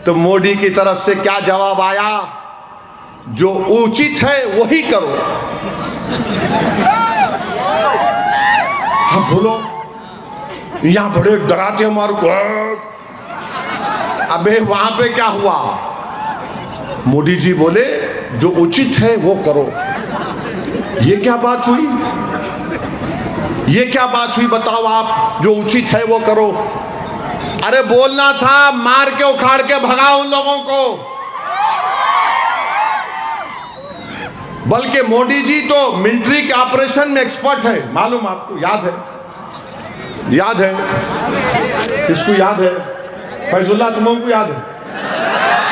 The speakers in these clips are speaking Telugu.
तो मोदी की तरफ से क्या जवाब आया? जो उचित है वही करो। हाँ बोलो, यहां बड़े डराते हमारे को। अबे वहां पे क्या हुआ? मोदी जी बोले जो उचित है वो करो। ये क्या बात हुई? ये क्या बात हुई बताओ आप? जो उचित है वो करो। अरे बोलना था मार के उखाड़ के भगाओ उन लोगों को। बल्कि मोदी जी तो मिलिट्री के ऑपरेशन में एक्सपर्ट है, मालूम आपको? याद है? याद है? किसको याद है? फैजुल्ला, तुम लोगों को याद है?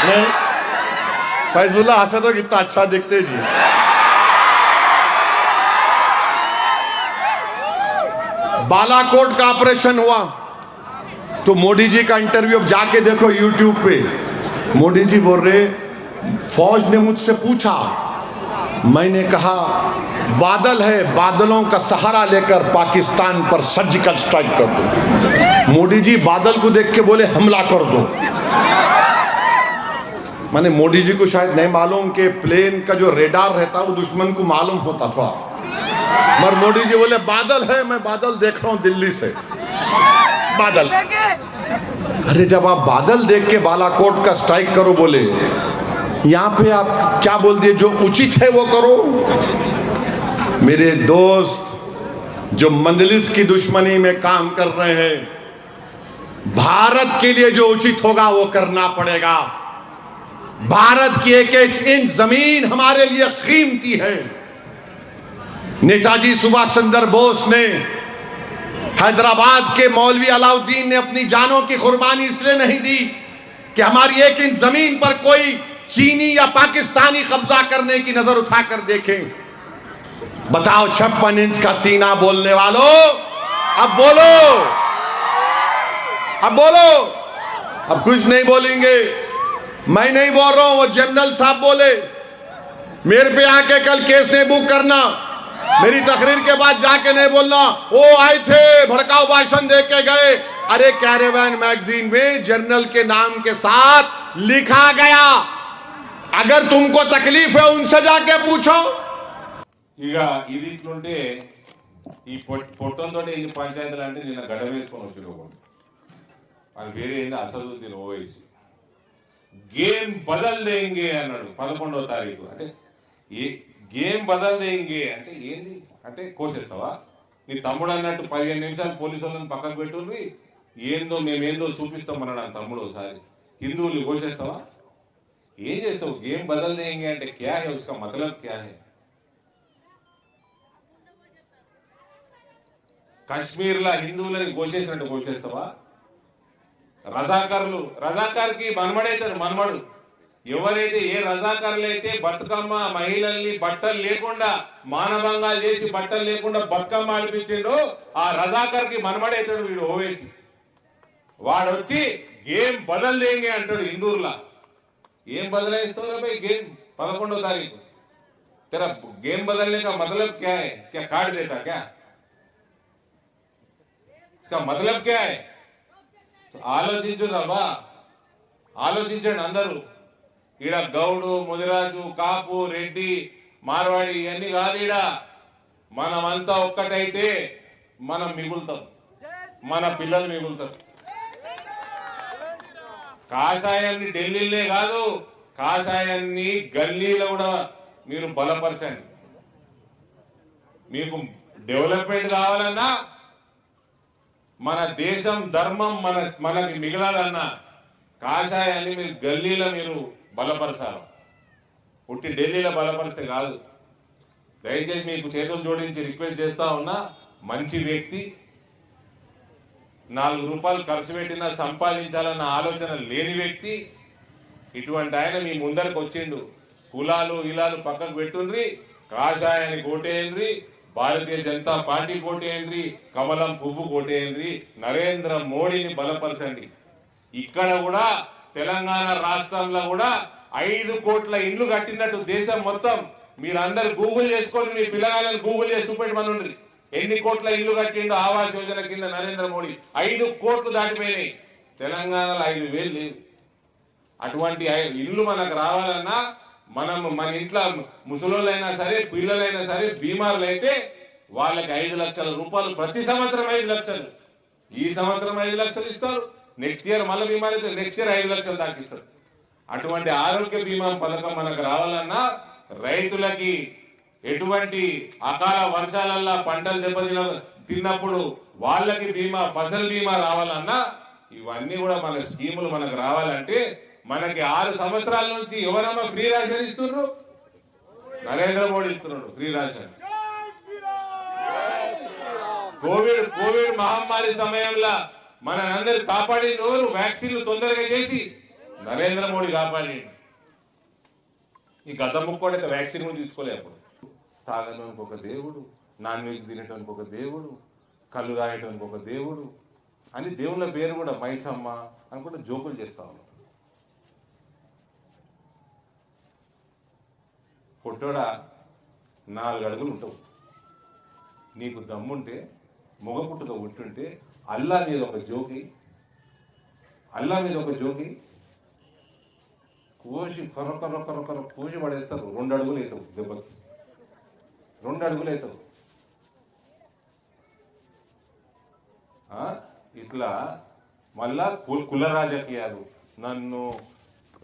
नहीं? फैजुल्ला हंसे तो कितना अच्छा दिखते जी। बालाकोट का ऑपरेशन हुआ तो मोदी जी का इंटरव्यू अब जाके देखो यूट्यूब पे। मोदी जी बोल रहे, फौज ने मुझसे पूछा, मैंने कहा बादल है, बादलों का सहारा लेकर पाकिस्तान पर सर्जिकल स्ट्राइक कर दो। मोदी जी बादल को देख के बोले हमला कर दो। माने मोदी जी को शायद नहीं मालूम कि प्लेन का जो रेडार रहता वो दुश्मन को मालूम होता था। मगर मोदी जी बोले बादल है, मैं बादल देख रहा हूं दिल्ली से। बादल। अरे जब आप बादल देख के बालाकोट का स्ट्राइक करो बोले, यहां पे आप क्या बोल दिए? जो उचित है वो करो। मेरे दोस्त जो मंजलिस की दुश्मनी में काम कर रहे हैं, भारत के लिए जो उचित होगा वो करना पड़ेगा। भारत की एक एक इंच जमीन हमारे लिए कीमती है। नेताजी सुभाष चंद्र बोस ने, हैदराबाद के मौलवी अलाउद्दीन ने अपनी जानों की कुर्बानी इसलिए नहीं दी कि हमारी एक इंच जमीन पर कोई चीनी या पाकिस्तानी कब्जा करने की नजर उठाकर देखें। बताओ 56 इंच का सीना बोलने वालों, अब बोलो, अब बोलो। अब कुछ नहीं बोलेंगे, मैं नहीं बोल रहा हूं, वो जनरल साहब बोले। मेरे पे आके कल केस नहीं बुक करना, मेरी तकरीर के बाद जाके नहीं बोलना वो आए थे भड़काऊ भाषण दे के गए। अरे कैरेवन मैगजीन में जर्नल के नाम के साथ लिखा गया। अगर तुमको तकलीफ है उनसे जाके पूछो। ఇది ఇట్లుంటే ఈ పొట్టంతో ఎన్ని పంచాయతీలు అంటే నిన్న గడ్డ వేసుకొని వచ్చాడు అని వేరే ఏంది అసదుద్దీన్ ఓవైసీ గేమ్ బదల్ దేంగే అన్నాడు 11వ తారీఖు. అంటే ఏ గేమ్ బదల్ దేంగే అంటే ఏంది? అంటే కోసేస్తావా? నీ తమ్ముడు అన్నట్టు 15 నిమిషాలు పోలీసు వాళ్ళని పక్కకు పెట్టుండ్రి, ఏందో మేమేందో చూపిస్తామన్నాడు ఆ తమ్ముడు. ఒకసారి హిందువుల్ని కోసేస్తావా? ఏం చేస్తావు? గేమ్ బదల్ దేంగే అంటే క్యా హై, ఉస్కా మతలబ్ క్యా హై? కశ్మీర్లో హిందువులని కోసేసినట్టు కోసేస్తావా? రజాకారులు, రజాకార్కి మనమడైతాడు. మనమడు ఎవరైతే ఏ రజాకారులు అయితే బతుకమ్మ మహిళల్ని బట్టలు లేకుండా మానభంగాలు చేసి బట్టలు లేకుండా బతుకమ్మ ఆడిపించిండో ఆ రజాకార్కి మనమడైతాడు వీడు ఓవేసి. వాడు వచ్చి గేమ్ బదల్ దేంగే అంటాడు హిందూర్లా. ఏం బదలాయిస్తావు भाई? गेम 11వ तारीख तेरा गेम बदलने का मतलब क्या है? क्या काट देता क्या? इसका मतलब क्या है? ఆలోచించు రవ్వా, ఆలోచించండి అందరూ. ఈడ గౌడు, ముదిరాజు, కాపు, రెడ్డి, మార్వాడి ఇవన్నీ కాదు. ఈడ మనమంతా ఒక్కటైతే మనం మిగులుతాం, మన పిల్లలు మిగులుతారు. కాషాయాన్ని ఢిల్లీలే కాదు, కాషాయాన్ని గల్లీలో కూడా మీరు బలపరచండి. మీకు డెవలప్మెంట్ కావాలన్నా, మన దేశం ధర్మం మనకి మిగలాలన్నా కాషాయాన్ని మీరు గల్లీలో మీరు బలపరచాలి. పుట్టి ఢిల్లీలో బలపరిస్తే కాదు. దయచేసి మీకు చేతులు జోడించి రిక్వెస్ట్ చేస్తా ఉన్నా, మంచి వ్యక్తి, 4 రూపాయలు ఖర్చు పెట్టినా సంపాదించాలన్న ఆలోచన లేని వ్యక్తి, ఇటువంటి ఆయన మీ ముందరకు వచ్చిండు. కులాలు ఇలాలు పక్కకు పెట్టుండ్రి, కాషాయాన్ని కోటేయండ్రి, భారతీయ జనతా పార్టీ కోటేయండ్రి, కమలం పువ్వు కోటేయండ్రి, నరేంద్ర మోడీని బలపరచండి. ఇక్కడ కూడా తెలంగాణ రాష్ట్రంలో కూడా 5 కోట్ల ఇండ్లు కట్టినట్టు దేశం మొత్తం మీరందరూ గూగుల్ చేసుకోండి. మీ పిల్లగాళ్ళని గూగుల్ చేసి చూపెట్టమనుండ్రి ఎన్ని కోట్ల ఇల్లు కట్టిండో ఆవాస్ యోజన కింద నరేంద్ర మోడీ. 5 కోట్లు దాటిపోయినాయి. తెలంగాణలో 5,000 లేవు. అటువంటి ఇల్లు మనకు రావాలన్నా మన ఇంట్లో ముసలోళ్ళైనా సరే పిల్లలైనా సరే బీమార్లు అయితే వాళ్ళకి 5 లక్షల రూపాయలు ప్రతి సంవత్సరం 5 లక్షలు. ఈ సంవత్సరం 5 లక్షలు ఇస్తారు, నెక్స్ట్ ఇయర్ మళ్ళీ బీమా అయితే నెక్స్ట్ ఇయర్ 5 లక్షలు దాకా ఇస్తారు. అటువంటి ఆరోగ్య బీమా పథకం మనకు రావాలన్నా రైతులకి ఎటువంటి అకాల వర్షాలల్లా పంటలు తిన్నప్పుడు వాళ్ళకి బీమా ఫసల్ బీమా రావాలన్నా ఇవన్నీ కూడా మన స్కీములు మనకు రావాలంటే మనకి 6 సంవత్సరాల నుంచి ఎవరన్నా ఫ్రీ రేషన్ ఇస్తున్నారు? నరేంద్ర మోడీ ఇస్తున్నాడు ఫ్రీ రేషన్. కోవిడ్ మహమ్మారి సమయంలో మనందరు కాపాడింది ఎవరు? వ్యాక్సిన్లు తొందరగా చేసి నరేంద్ర మోడీ కాపాడి. ఈ గత ముక్కోడైతే వ్యాక్సిన్ కూడా తీసుకోలేకపోతే తాగడానికి ఒక దేవుడు, నాన్ వెజ్ తినటానికి ఒక దేవుడు, కళ్ళు తాగటానికి ఒక దేవుడు అని దేవుళ్ళ పేరు కూడా మైసమ్మ అనుకుంటే జోకులు చేస్తా ఉన్నాం. పొట్టోడా 4 అడుగులు ఉంటావు, నీకు దమ్ముంటే మొగ పుట్టుక ఉంటుంటే అల్లా మీద ఒక జోకి కోసి కొరకొర కోసి పడేస్తారు. 2 అడుగులు అవుతావు దెబ్బకి, 2 అడుగులు అవుతావు. ఇట్లా మళ్ళా కుల రాజకీయాలు, నన్ను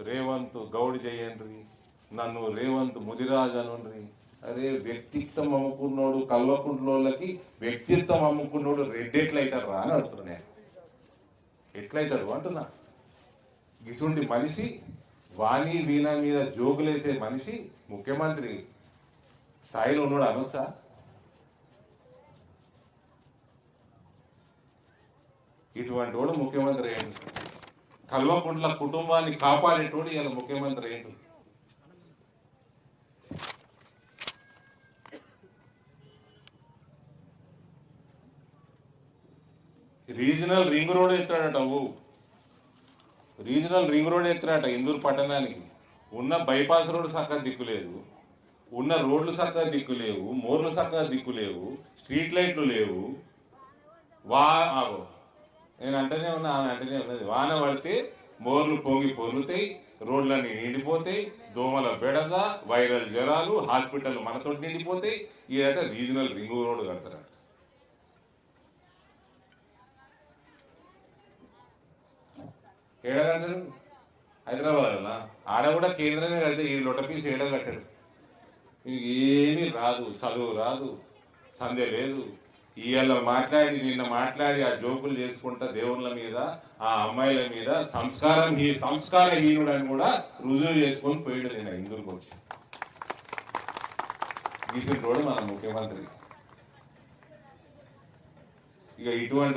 రేవంత్ గౌడ్ చేయండి, నన్ను రేవంత్ ముదిరాజ్ అనుండ్రి. అరే వ్యక్తిత్వం అమ్ముకున్నోడు కల్వకుంట్లోళ్ళకి వ్యక్తిత్వం అమ్ముకున్నోడు రెడ్డెట్లయితారు రా అని అడుగుతున్నా నేను. ఎట్లయితారు అంటున్నా. గిసుంటి మనిషి వాణి వీణ మీద జోగులేసే మనిషి ముఖ్యమంత్రి స్థాయిలో ఉన్నాడు అనొచ్చా? ఇటువంటి వాడు ముఖ్యమంత్రి ఏంటి? కల్వకుంట్ల కుటుంబాన్ని కాపాడేటోడు ఇలా ముఖ్యమంత్రి ఏంటి? రీజనల్ రింగ్ రోడ్ ఎత్తాడట. రీజనల్ రింగ్ రోడ్ ఎత్తాడట ఇందూరు పట్టణానికి. ఉన్న బైపాస్ రోడ్ చక్కగా దిక్కులేదు, ఉన్న రోడ్లు చక్కగా దిక్కులేవు, మోర్లు చక్కగా దిక్కులేవు, స్ట్రీట్ లైట్లు లేవు. నేను అంటేనే ఉన్నా, ఆమె అంటేనే ఉన్నది. వాన పడితే మోర్లు పొంగి పొర్లుతాయి, రోడ్లన్నీ నిండిపోతాయి, దోమల బెడద, వైరల్ జ్వరాలు, హాస్పిటల్ మనతో నిండిపోతాయి. ఇదంటే రీజనల్ రింగ్ రోడ్ కడతారట. ఏడ కట్టాడు? హైదరాబాద్. ఆడ కూడా కేంద్రమే కడితే ఈ లొటపీస్ ఏడ కట్టాడు. ఏమీ రాదు, చదువు రాదు, సంధ్య లేదు. ఇవాళ మాట్లాడి నిన్న మాట్లాడి ఆ జోకులు చేసుకుంటా దేవుళ్ళ మీద, ఆ అమ్మాయిల మీద సంస్కారహీనుడు అని కూడా రుజువు చేసుకొని పోయాడు నిన్న ఇందుకు వచ్చి. గీసిన రోడ్డు మన ముఖ్యమంత్రి. ఇక ఇటువంటి